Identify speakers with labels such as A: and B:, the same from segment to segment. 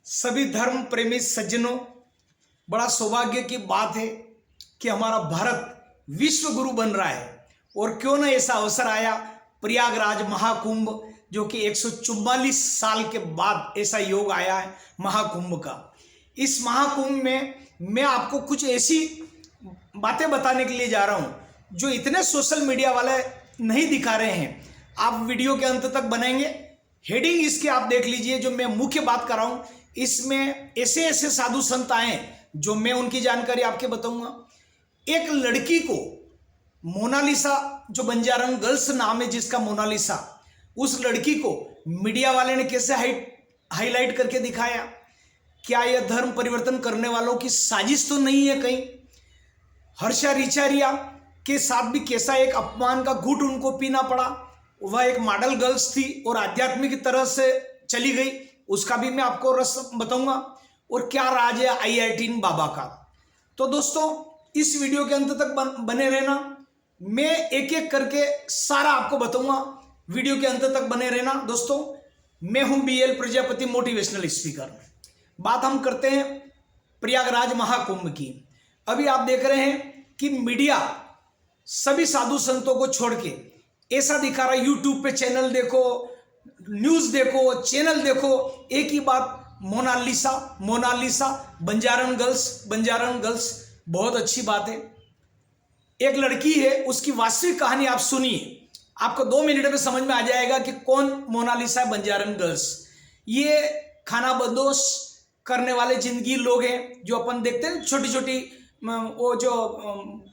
A: सभी धर्म प्रेमी सज्जनों, बड़ा सौभाग्य की बात है कि हमारा भारत विश्व गुरु बन रहा है। और क्यों ना ऐसा अवसर आया, प्रयागराज महाकुंभ, जो कि 144 साल के बाद ऐसा योग आया है महाकुंभ का। इस महाकुंभ में मैं आपको कुछ ऐसी बातें बताने के लिए जा रहा हूं जो इतने सोशल मीडिया वाले नहीं दिखा रहे हैं। आप वीडियो के अंत तक बनेंगे, हेडिंग इसके आप देख लीजिए। जो मैं मुख्य बात कर रहा हूं, इसमें ऐसे ऐसे साधु संत आए जो मैं उनकी जानकारी आपके बताऊंगा। एक लड़की को मोनालिसा, जो बंजारन गर्ल्स नाम है जिसका मोनालिसा, उस लड़की को मीडिया वाले ने कैसे हाईलाइट करके दिखाया। क्या यह धर्म परिवर्तन करने वालों की साजिश तो नहीं है कहीं? हर्षा रिचारिया के साथ भी कैसा एक अपमान का घूंट उनको पीना पड़ा। वह एक मॉडल गर्ल्स थी और आध्यात्मिक की तरह से चली गई, उसका भी मैं आपको रस बताऊंगा। और क्या राज है IIT बाबा का। तो दोस्तों, इस वीडियो के अंत तक बने रहना, मैं एक एक करके सारा आपको बताऊंगा। वीडियो के अंत तक बने रहना दोस्तों। मैं हूं BL प्रजापति, मोटिवेशनल स्पीकर। बात हम करते हैं प्रयागराज महाकुंभ की। अभी आप देख रहे हैं कि मीडिया सभी साधु संतों को छोड़ के ऐसा दिखा रहा है, यूट्यूब पे चैनल देखो, न्यूज देखो, चैनल देखो, एक ही बात, मोनालिसा मोनालिसा, बंजारन गर्ल्स। बहुत अच्छी बात है। एक लड़की है, उसकी वास्तविक कहानी आप सुनिए, आपको 2 मिनट में समझ में आ जाएगा कि कौन मोनालिसा है, बंजारन गर्ल्स। ये खाना बदोश करने वाले जिंदगी लोग हैं, जो अपन देखते हैं छोटी छोटी, वो जो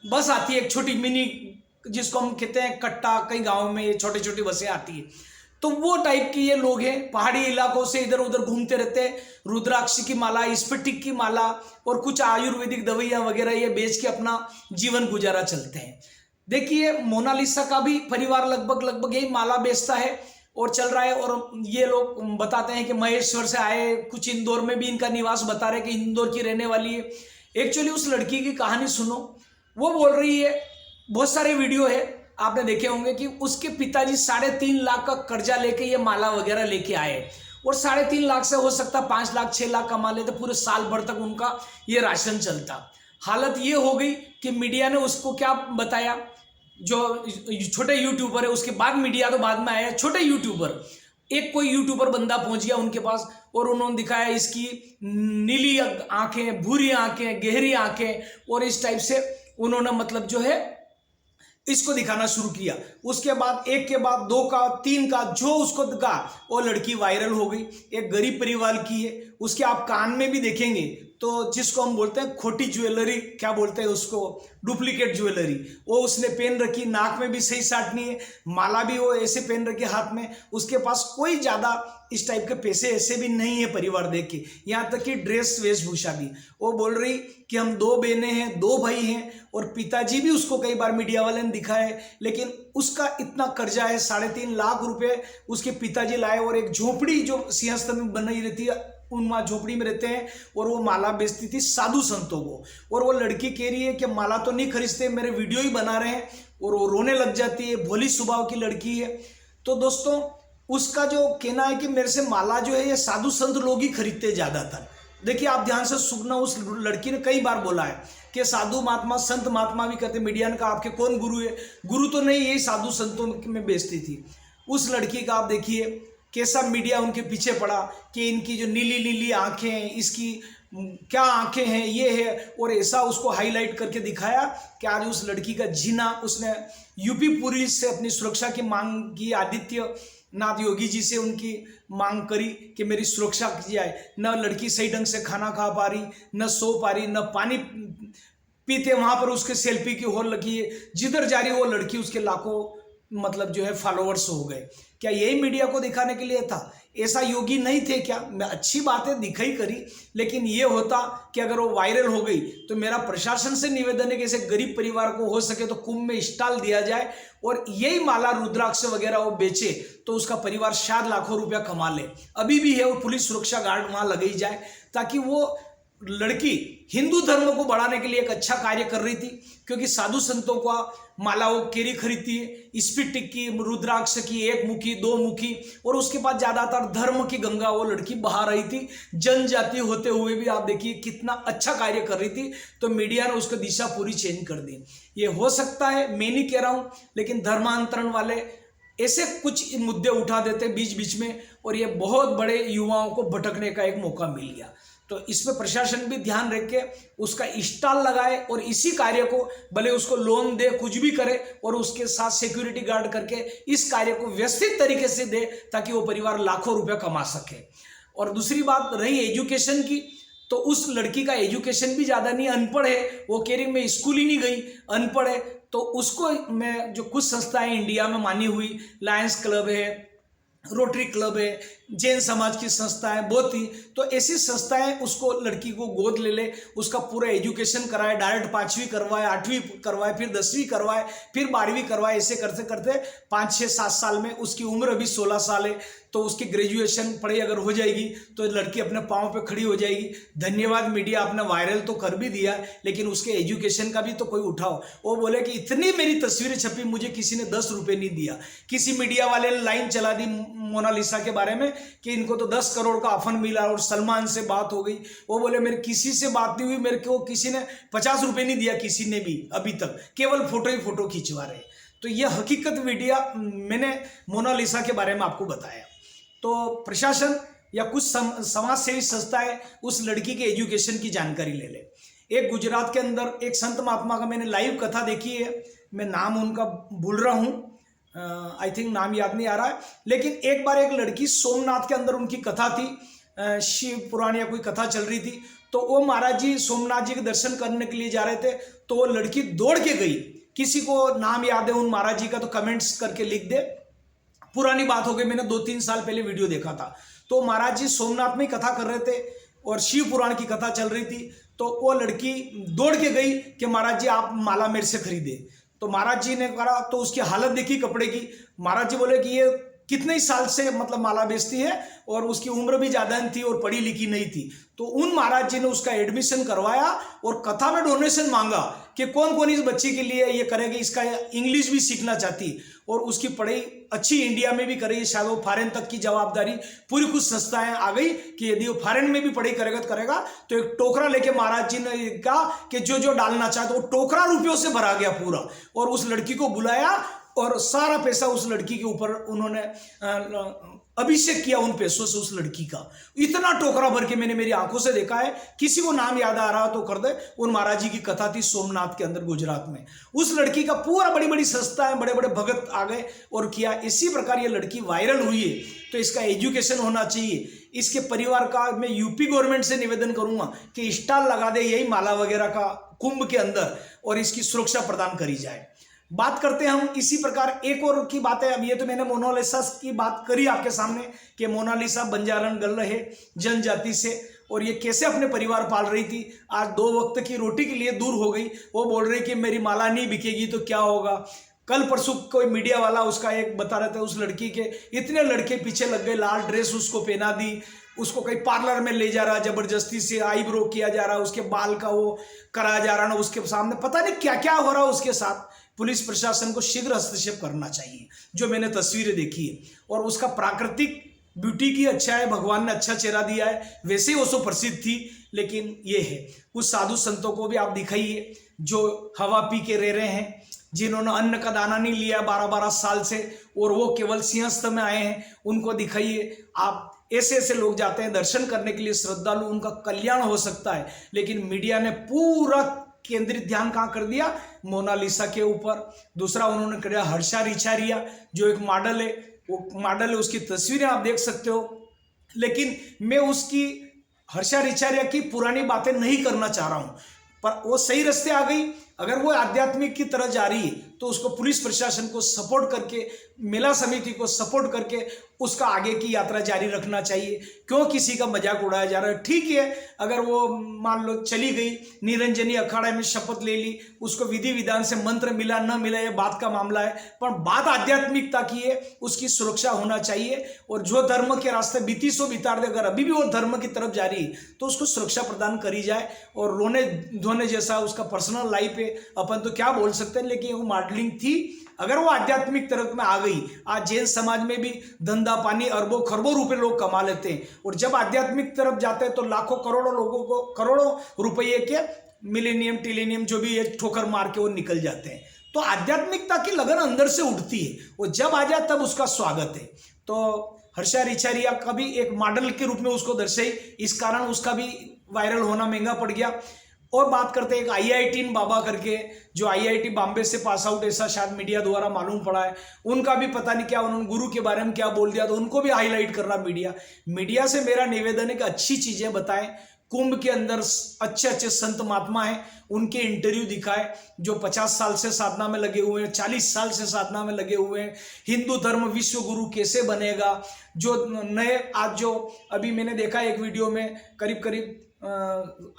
A: बस आती है एक छोटी मिनी, जिसको हम कहते हैं कट्टा, कई गाँव में ये छोटी छोटी बसें आती है। तो वो टाइप के ये लोग हैं, पहाड़ी इलाकों से इधर उधर घूमते रहते हैं, रुद्राक्ष की माला, स्फटिक की माला और कुछ आयुर्वेदिक दवाइयाँ वगैरह ये बेच के अपना जीवन गुजारा चलते हैं। देखिए, मोनालिसा का भी परिवार लगभग यही माला बेचता है और चल रहा है। और ये लोग बताते हैं कि महेश्वर से आए, कुछ इंदौर में भी इनका निवास बता रहे कि इंदौर की रहने वाली है। एक्चुअली उस लड़की की कहानी सुनो। वो बोल रही है, बहुत सारे वीडियो है आपने देखे होंगे, कि उसके पिताजी 3.5 लाख का कर्जा लेके ये माला वगैरह लेके आए, और 3.5 लाख से हो सकता 5 लाख 6 लाख कमा लेते, पूरे साल भर तक उनका ये राशन चलता। हालत ये हो गई कि मीडिया ने उसको क्या बताया, जो छोटे यूट्यूबर है, उसके बाद मीडिया तो बाद में आया, छोटे यूट्यूबर, एक कोई यूट्यूबर बंदा पहुंच गया उनके पास और उन्होंने दिखाया इसकी नीली आंखें, भूरी आंखें, गहरी आंखें, और इस टाइप से उन्होंने मतलब जो है इसको दिखाना शुरू किया। उसके बाद एक के बाद 2 का 3 का जो उसको दिखा, वो लड़की वायरल हो गई। एक गरीब परिवार की है, उसके आप कान में भी देखेंगे तो जिसको हम बोलते हैं खोटी ज्वेलरी, क्या बोलते हैं उसको, डुप्लीकेट ज्वेलरी, वो उसने पहन रखी। नाक में भी सही साट नहीं है, माला भी वो ऐसे पहन रखी हाथ में। उसके पास कोई ज़्यादा इस टाइप के पैसे ऐसे भी नहीं है परिवार देख के, यहाँ तक कि ड्रेस वेशभूषा भी। वो बोल रही कि हम 2 बहनें हैं, 2 भाई हैं, और पिताजी भी उसको कई बार मीडिया वाले ने दिखाया है, लेकिन उसका इतना कर्जा है, 3.5 लाख रुपए उसके पिताजी लाए। और एक झोपड़ी जो सिंहस्थ में बनाई रहती है, उन झोपड़ी में रहते हैं, और वो माला बेचती थी साधु संतों को। और वो लड़की कह रही है कि माला तो नहीं खरीदते, मेरे वीडियो ही बना रहे हैं, और वो रोने लग जाती है। भोली स्वभाव की लड़की है। तो दोस्तों, उसका जो कहना है कि मेरे से माला जो है ये साधु संत लोग ही खरीदते ज्यादातर। देखिए, आप ध्यान से सुनना, उस लड़की ने कई बार बोला है कि साधु महात्मा, संत महात्मा भी कहते। मीडिया ने कहा आपके कौन गुरु है? गुरु तो नहीं, यही साधु संतों में बेचती थी। उस लड़की का आप देखिए कैसा मीडिया उनके पीछे पड़ा कि इनकी जो नीली नीली आंखें हैं, इसकी क्या आंखें हैं, ये है, और ऐसा उसको हाईलाइट करके दिखाया कि आज उस लड़की का जीना, उसने यूपी पुलिस से अपनी सुरक्षा की मांग की, आदित्यनाथ योगी जी से उनकी मांग करी कि मेरी सुरक्षा की जाए। न लड़की सही ढंग से खाना खा पा रही, न सो पा रही, न पानी पीते, वहां पर उसके सेल्फी की होड़ लगी है, जिधर जा रही वो लड़की, उसके लाखों मतलब जो है फॉलोअर्स हो गए। क्या यही मीडिया को दिखाने के लिए था? ऐसा योगी नहीं थे क्या? मैं अच्छी बातें दिखाई करी, लेकिन ये होता कि अगर वो वायरल हो गई तो मेरा प्रशासन से निवेदन है कि ऐसे गरीब परिवार को हो सके तो कुंभ में स्टॉल दिया जाए, और यही माला रुद्राक्ष वगैरह वो बेचे तो उसका परिवार शायद लाखों रुपया कमा ले। अभी भी है, वो पुलिस सुरक्षा गार्ड वहां लगाई जाए ताकि वो लड़की हिंदू धर्म को बढ़ाने के लिए एक अच्छा कार्य कर रही थी, क्योंकि साधु संतों का मालाओं केरी खरीदती है, स्फटिक की, रुद्राक्ष की, एक मुखी, दो मुखी, और उसके बाद ज्यादातर धर्म की गंगा वो लड़की बहा रही थी। जनजाति होते हुए भी आप देखिए कितना अच्छा कार्य कर रही थी, तो मीडिया ने उसकी दिशा पूरी चेंज कर दी। ये हो सकता है, मैं नहीं कह रहा हूं, लेकिन धर्मांतरण वाले ऐसे कुछ मुद्दे उठा देते बीच बीच में, और ये बहुत बड़े युवाओं को भटकने का एक मौका मिल गया। तो इसमें प्रशासन भी ध्यान रख के उसका स्टॉल लगाए, और इसी कार्य को भले उसको लोन दे, कुछ भी करे, और उसके साथ सिक्योरिटी गार्ड करके इस कार्य को व्यवस्थित तरीके से दे, ताकि वो परिवार लाखों रुपया कमा सके। और दूसरी बात रही एजुकेशन की, तो उस लड़की का एजुकेशन भी ज़्यादा नहीं, अनपढ़ है, वो कह रही मैं स्कूल ही नहीं गई, अनपढ़ है। तो उसको मैं जो कुछ संस्थाएं इंडिया में मानी हुई, लायंस क्लब है, रोटरी क्लब है, जैन समाज की संस्थाएं बहुत ही, तो ऐसी संस्थाएं उसको, लड़की को गोद ले, उसका पूरा एजुकेशन कराए, डायरेक्ट 5वीं करवाए, 8वीं करवाए, फिर 10वीं करवाए, फिर 12वीं करवाए, ऐसे करते करते 5, 6, 7 साल में, उसकी उम्र अभी 16 साल है, तो उसकी ग्रेजुएशन पढ़ाई अगर हो जाएगी तो लड़की अपने पाँव पे खड़ी हो जाएगी। धन्यवाद मीडिया, आपने वायरल तो कर भी दिया, लेकिन उसके एजुकेशन का भी तो कोई उठाओ। वो बोले कि इतनी मेरी तस्वीरें छपी, मुझे किसी ने 10 रुपये नहीं दिया। किसी मीडिया वाले ने लाइन चला दी मोनालिसा के बारे में कि इनको तो 10 करोड़ का ऑफर मिला, और सलमान से बात हो गई। वो बोले मेरे किसी से बात नहीं हुई, मेरे को किसी ने 50 रुपये नहीं दिया, किसी ने भी अभी तक, केवल फोटो ही फोटो खिंचवा रहे। तो यह हकीकत मीडिया, मैंने मोनालिसा के बारे में आपको बताया। तो प्रशासन या कुछ समाज सेवी संस्थाएं उस लड़की के एजुकेशन की जानकारी ले। एक गुजरात के अंदर एक संत महात्मा का मैंने लाइव कथा देखी है, मैं नाम उनका भूल रहा हूँ, आई थिंक नाम याद नहीं आ रहा है, लेकिन एक बार एक लड़की, सोमनाथ के अंदर उनकी कथा थी, शिव पुराण या कोई कथा चल रही थी, तो वो महाराज जी सोमनाथ जी के दर्शन करने के लिए जा रहे थे, तो वो लड़की दौड़ के गई। किसी को नाम याद है उन महाराज जी का तो कमेंट्स करके लिख दे, पुरानी बात हो गई, मैंने 2-3 साल पहले वीडियो देखा था। तो महाराज जी सोमनाथ में कथा कर रहे थे और शिव पुराण की कथा चल रही थी, तो वो लड़की दौड़ के गई कि महाराज जी आप माला मेरे से खरीदे। तो महाराज जी ने कहा, तो उसकी हालत देखी कपड़े की, महाराज जी बोले कि ये कितने ही साल से मतलब माला बेचती है, और उसकी उम्र भी ज़्यादा नहीं थी और पढ़ी लिखी नहीं थी। तो उन महाराज जी ने उसका एडमिशन करवाया और कथा में डोनेशन मांगा कि कौन कौन इस बच्ची के लिए ये करेगी, इसका इंग्लिश भी सीखना चाहती और उसकी पढ़ाई अच्छी इंडिया में भी करेगी, शायद वो फॉरेन तक की जवाबदारी पूरी कुछ संस्थाएं आ गई कि यदि वो फॉरेन में भी पढ़ाई करेगा तो करेगा। तो एक टोकरा लेके महाराज जी ने कहा कि जो जो डालना चाहते, वो टोकरा रुपयों से भरा गया पूरा, और उस लड़की को बुलाया और सारा पैसा उस लड़की के ऊपर उन्होंने अभिषेक किया, उन पैसों से उस लड़की का इतना टोकरा भर के मैंने मेरी आंखों से देखा है। किसी को नाम याद आ रहा तो कर दे, उन महाराज जी की कथा थी सोमनाथ के अंदर गुजरात में। उस लड़की का पूरा बड़ी बड़ी संस्थाएं, बड़े बड़े भगत आ गए और किया। इसी प्रकार ये लड़की वायरल हुई है, तो इसका एजुकेशन होना चाहिए। इसके परिवार का मैं यूपी गवर्नमेंट से निवेदन करूंगा कि स्टॉल लगा दे यही माला वगैरह का कुंभ के अंदर, और इसकी सुरक्षा प्रदान करी जाए। बात करते हैं हम इसी प्रकार एक और की बात है। अब ये तो मैंने मोनालिसा की बात करी आपके सामने कि मोनालिसा बंजारन गर्ल है जनजाति से, और ये कैसे अपने परिवार पाल रही थी। आज 2 वक्त की रोटी के लिए दूर हो गई। वो बोल रही कि मेरी माला नहीं बिकेगी तो क्या होगा। कल परसों कोई मीडिया वाला उसका एक बता रहे थे, उस लड़की के इतने लड़के पीछे लग गए, लाल ड्रेस उसको पहना दी, उसको कहीं पार्लर में ले जा रहा, जबरदस्ती से आईब्रो किया जा रहा, उसके बाल का वो कराया जा रहा ना, उसके सामने पता नहीं क्या क्या हो रहा उसके साथ। पुलिस प्रशासन को शीघ्र हस्तक्षेप करना चाहिए, जो मैंने तस्वीरें देखी है। और उसका प्राकृतिक ब्यूटी की अच्छा है, भगवान ने अच्छा चेहरा दिया है, वैसे ही वो सो प्रसिद्ध थी। लेकिन ये है, कुछ साधु संतों को भी आप दिखाइए जो हवा पी के रह रहे हैं, जिन्होंने अन्न का दाना नहीं लिया 12-12 साल से, और वो केवल सिंहस्थ में आए हैं, उनको दिखाइए। आप ऐसे ऐसे लोग जाते हैं दर्शन करने के लिए, श्रद्धालु, उनका कल्याण हो सकता है। लेकिन मीडिया ने पूरा केंद्रित ध्यान कहाँ कर दिया, मोनालिसा के ऊपर। दूसरा उन्होंने किया हर्षा रिचारिया, जो एक मॉडल है, वो मॉडल है, उसकी तस्वीरें आप देख सकते हो। लेकिन मैं उसकी हर्षा रिचारिया की पुरानी बातें नहीं करना चाह रहा हूँ, पर वो सही रास्ते आ गई। अगर वो आध्यात्मिक की तरह जा रही है तो उसको पुलिस प्रशासन को सपोर्ट करके, मेला समिति को सपोर्ट करके उसका आगे की यात्रा जारी रखना चाहिए। क्यों किसी का मजाक उड़ाया जा रहा है? ठीक है, अगर वो मान लो चली गई, निरंजनी अखाड़ा में शपथ ले ली, उसको विधि विधान से मंत्र मिला न मिला ये बात का मामला है, पर बात आध्यात्मिकता की है, उसकी सुरक्षा होना चाहिए। और जो धर्म के रास्ते बीती सो बितार दे, अगर अभी भी वो धर्म की तरफ जा रही है तो उसको सुरक्षा प्रदान करी जाए। और रोने धोने जैसा उसका पर्सनल लाइफ है, अपन तो क्या बोल सकते हैं, लेकिन वो मॉडलिंग थी। अगर वो आध्यात्मिक तरफ में आ गई, आज जैन समाज में भी धंधा पानी अरबों खरबों रुपए लोग कमा लेते हैं, और जब आध्यात्मिक तरफ जाते हैं तो लाखों करोड़ों लोगों को करोड़ों रुपये के मिलेनियम टिलेनियम जो भी है ठोकर मार के वो निकल जाते हैं। तो आध्यात्मिकता की लगन अंदर से उठती है, वो जब आ जाए तब उसका स्वागत है। तो हर्षा रिचारिया का भी एक मॉडल के रूप में उसको दर्शाई, इस कारण उसका भी वायरल होना महंगा पड़ गया। और बात करते हैं एक IIT बाबा करके, जो IIT बॉम्बे से पास आउट, ऐसा शायद मीडिया द्वारा मालूम पड़ा है। उनका भी पता नहीं क्या उन्होंने गुरु के बारे में क्या बोल दिया, तो उनको भी हाईलाइट कर रहा मीडिया से मेरा निवेदन है कि अच्छी चीजें बताएं। कुंभ के अंदर अच्छे अच्छे संत महात्मा हैं, उनके इंटरव्यू दिखाए, जो 50 साल से साधना में लगे हुए हैं, 40 साल से साधना में लगे हुए हैं। हिंदू धर्म विश्व गुरु कैसे बनेगा, जो नए आज जो अभी मैंने देखा एक वीडियो में करीब करीब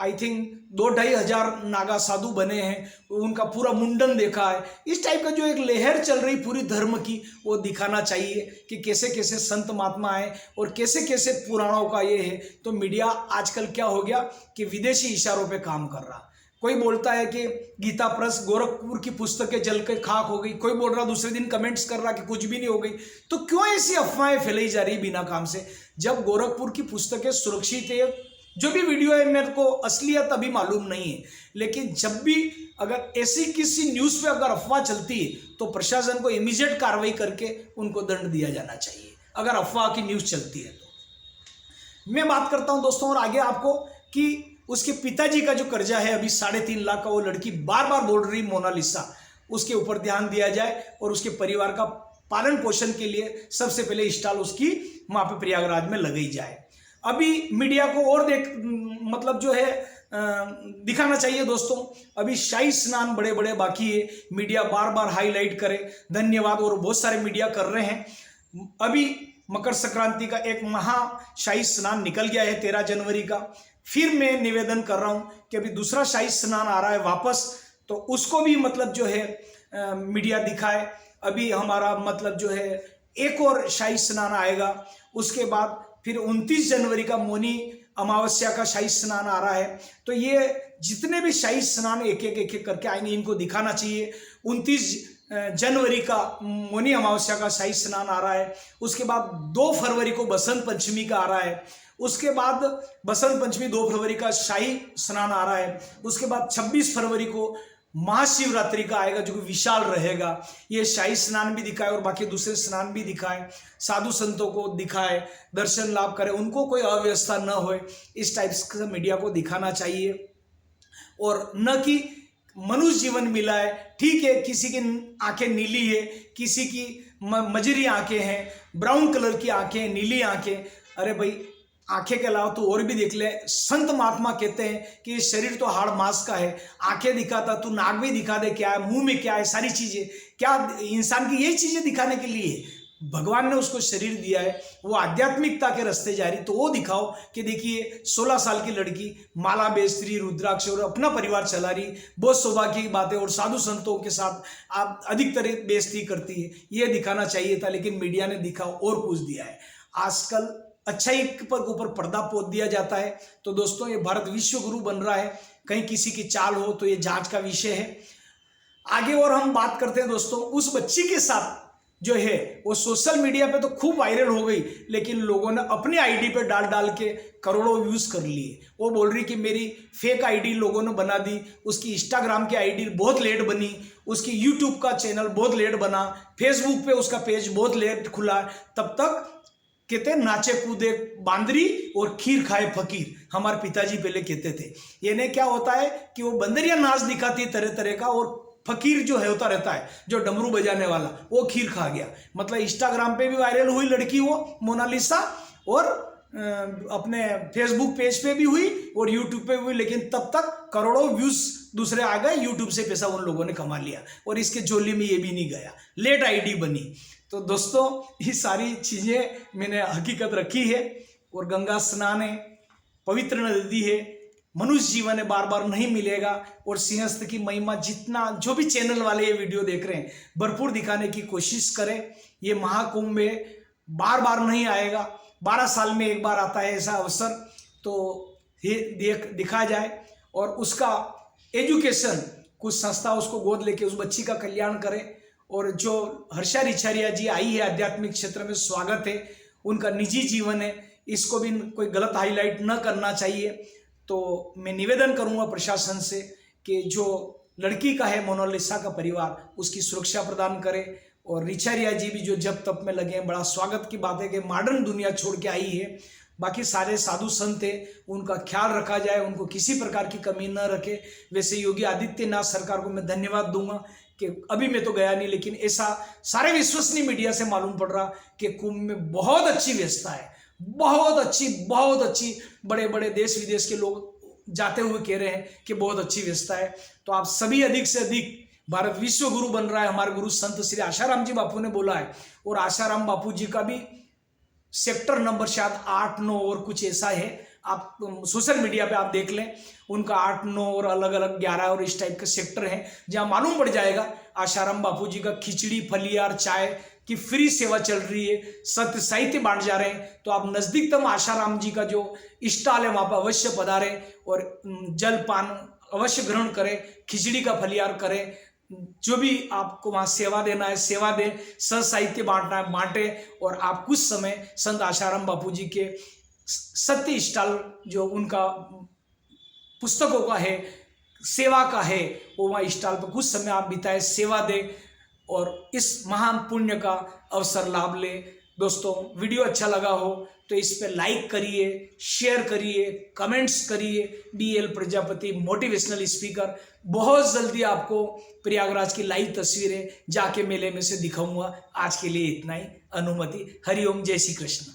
A: आई थिंक 2-2.5 हजार नागा साधु बने हैं, उनका पूरा मुंडन देखा है। इस टाइप का जो एक लहर चल रही पूरी धर्म की, वो दिखाना चाहिए कि कैसे कैसे संत महात्मा है और कैसे कैसे पुराणों का ये है। तो मीडिया आजकल क्या हो गया कि विदेशी इशारों पे काम कर रहा। कोई बोलता है कि गीता प्रेस गोरखपुर की पुस्तकें जल के खाक हो गई, कोई बोल रहा दूसरे दिन कमेंट्स कर रहा कि कुछ भी नहीं हो गई। तो क्यों ऐसी अफवाहें फैलाई जा रही बिना काम से, जब गोरखपुर की पुस्तकें सुरक्षित है। जो भी वीडियो है मेरे को असलियत अभी मालूम नहीं है, लेकिन जब भी अगर ऐसी किसी न्यूज़ पे अगर अफवाह चलती है तो प्रशासन को इमीडिएट कार्रवाई करके उनको दंड दिया जाना चाहिए, अगर अफवाह की न्यूज़ चलती है तो। मैं बात करता हूं दोस्तों और आगे आपको कि उसके पिताजी का जो कर्जा है अभी 3.5 लाख का, वो लड़की बार बार बोल रही मोनालिसा, उसके ऊपर ध्यान दिया जाए और उसके परिवार का पालन पोषण के लिए सबसे पहले स्टॉल उसकी वहां पे प्रयागराज में लगाई जाए। अभी मीडिया को और मतलब जो है दिखाना चाहिए दोस्तों। अभी शाही स्नान बड़े बड़े बाकी है, मीडिया बार बार हाईलाइट करे, धन्यवाद, और बहुत सारे मीडिया कर रहे हैं। अभी मकर संक्रांति का एक महाशाही स्नान निकल गया है 13 जनवरी का। फिर मैं निवेदन कर रहा हूं कि अभी दूसरा शाही स्नान आ रहा है वापस, तो उसको भी मतलब जो है मीडिया दिखाए। अभी हमारा मतलब जो है एक और शाही स्नान आएगा, उसके बाद फिर 29 जनवरी का मौनी अमावस्या का शाही स्नान आ रहा है। तो ये जितने भी शाही स्नान एक एक करके आएंगे, इनको दिखाना चाहिए। 29 जनवरी का मौनी अमावस्या का शाही स्नान आ रहा है, उसके बाद 2 फरवरी को बसंत पंचमी का आ रहा है, उसके बाद बसंत पंचमी 2 फरवरी का शाही स्नान आ रहा है, उसके बाद 26 फरवरी को महाशिवरात्रि का आएगा जो कि विशाल रहेगा। ये शाही स्नान भी दिखाए और बाकी दूसरे स्नान भी दिखाए, साधु संतों को दिखाए, दर्शन लाभ करे, उनको कोई अव्यवस्था न हो, इस टाइप से मीडिया को दिखाना चाहिए। और न कि मनुष्य जीवन मिला है, ठीक है, किसी की आंखें नीली है, किसी की मजरी आंखें हैं, ब्राउन कलर की आंखें, नीली आंखें, अरे भाई आंखें के अलावा तो और भी देख ले। संत महात्मा कहते हैं कि शरीर तो हाड़ मांस का है, आंखें दिखाता तू नाक भी दिखा दे, क्या है मुंह में क्या है, सारी चीजें क्या इंसान की यही चीजें दिखाने के लिए भगवान ने उसको शरीर दिया है। वो आध्यात्मिकता के रास्ते जा रही, तो वो दिखाओ कि देखिए 16 साल की लड़की माला बेच रही, रुद्राक्ष और अपना परिवार चला रही, बहुत सौभाग्य की बात है, और साधु संतों के साथ आप अधिकतर बेइज्जती करती है, ये दिखाना चाहिए था, लेकिन मीडिया ने दिखा और कुछ दिया है। आजकल अच्छाई पर ऊपर पर्दा पोत दिया जाता है। तो दोस्तों ये भारत विश्व गुरु बन रहा है, कहीं किसी की चाल हो तो ये जांच का विषय है। आगे और हम बात करते हैं दोस्तों, उस बच्ची के साथ जो है वो सोशल मीडिया पे तो खूब वायरल हो गई, लेकिन लोगों ने अपने आईडी पे डाल डाल के करोड़ों व्यूज कर लिए। वो बोल रही कि मेरी फेक आईडी लोगों ने बना दी, उसकी इंस्टाग्राम की आईडी बहुत लेट बनी, उसकी यूट्यूब का चैनल बहुत लेट बना, फेसबुक पे उसका पेज बहुत लेट खुला, तब तक कहते नाचे कूदे बांदरी और खीर खाए फकीर, हमारे पिताजी पहले कहते थे। ये नहीं क्या होता है कि वो बंदरिया नाच दिखाती तरह तरह का, और फकीर जो है होता रहता है जो डमरू बजाने वाला, वो खीर खा गया। मतलब इंस्टाग्राम पे भी वायरल हुई लड़की वो मोनालिसा, और अपने फेसबुक पेज पे भी हुई और यूट्यूब पे भी हुई, लेकिन तब तक करोड़ों व्यूज दूसरे आ गए, यूट्यूब से पैसा उन लोगों ने कमा लिया और इसके झोली में ये भी नहीं गया, लेट आईडी बनी। तो दोस्तों ये सारी चीज़ें मैंने हकीकत रखी है। और गंगा स्नान है, पवित्र नदी है, मनुष्य जीवन है, बार बार नहीं मिलेगा। और सिंहस्थ की महिमा जितना जो भी चैनल वाले ये वीडियो देख रहे हैं भरपूर दिखाने की कोशिश करें। ये महाकुंभ में बार बार नहीं आएगा, 12 साल में एक बार आता है ऐसा अवसर, तो ये दिखा जाए और उसका एजुकेशन कुछ संस्था उसको गोद लेके उस बच्ची का कल्याण करे। और जो हर्षा रिछारिया जी आई है आध्यात्मिक क्षेत्र में, स्वागत है, उनका निजी जीवन है, इसको भी कोई गलत हाईलाइट न करना चाहिए। तो मैं निवेदन करूंगा प्रशासन से कि जो लड़की का है मोनालिसा का परिवार, उसकी सुरक्षा प्रदान करे। और रिछारिया जी भी जो जब तप में लगे हैं, बड़ा स्वागत की बात है कि मॉडर्न दुनिया छोड़ के आई है। बाकी सारे साधु संत है, उनका ख्याल रखा जाए, उनको किसी प्रकार की कमी न रखे। वैसे योगी आदित्यनाथ सरकार को मैं धन्यवाद दूंगा कि अभी मैं तो गया नहीं, लेकिन ऐसा सारे विश्वसनीय मीडिया से मालूम पड़ रहा कि कुंभ में बहुत अच्छी व्यवस्था है, बहुत अच्छी। बड़े बड़े देश विदेश के लोग जाते हुए कह रहे हैं कि बहुत अच्छी व्यवस्था है। तो आप सभी अधिक से अधिक, भारत विश्व गुरु बन रहा है, हमारे गुरु संत श्री आशाराम जी बापू ने बोला है। और आशाराम बापू जी का भी सेक्टर नंबर शायद 8, 9 और कुछ ऐसा है, आप सोशल मीडिया पे आप देख लें, उनका 8, 9 और अलग अलग 11 और इस टाइप के सेक्टर हैं, जहां मालूम पड़ जाएगा आशाराम बापू जी का खिचड़ी, फलियार, चाय की फ्री सेवा चल रही है, सत्य साहित्य बांट जा रहे हैं। तो आप नजदीकतम आशाराम जी का जो स्टॉल है वहां पर अवश्य पधारें और जल पान अवश्य ग्रहण करें, खिचड़ी का फलियार करें, जो भी आपको वहां सेवा देना है सेवा दें, सह साहित्य बांटना है बांटे। और आप कुछ समय संत आशाराम बापू जी के सत्य स्टॉल जो उनका पुस्तकों का है, सेवा का है, वो वहाँ स्टॉल पर कुछ समय आप बिताए, सेवा दें और इस महान पुण्य का अवसर लाभ ले। दोस्तों वीडियो अच्छा लगा हो तो इस पे लाइक करिए, शेयर करिए, कमेंट्स करिए। BL प्रजापति मोटिवेशनल स्पीकर, बहुत जल्दी आपको प्रयागराज की लाइव तस्वीरें जाके मेले में से दिखाऊंगा। आज के लिए इतना ही, अनुमति। हरिओम, जय श्री कृष्ण।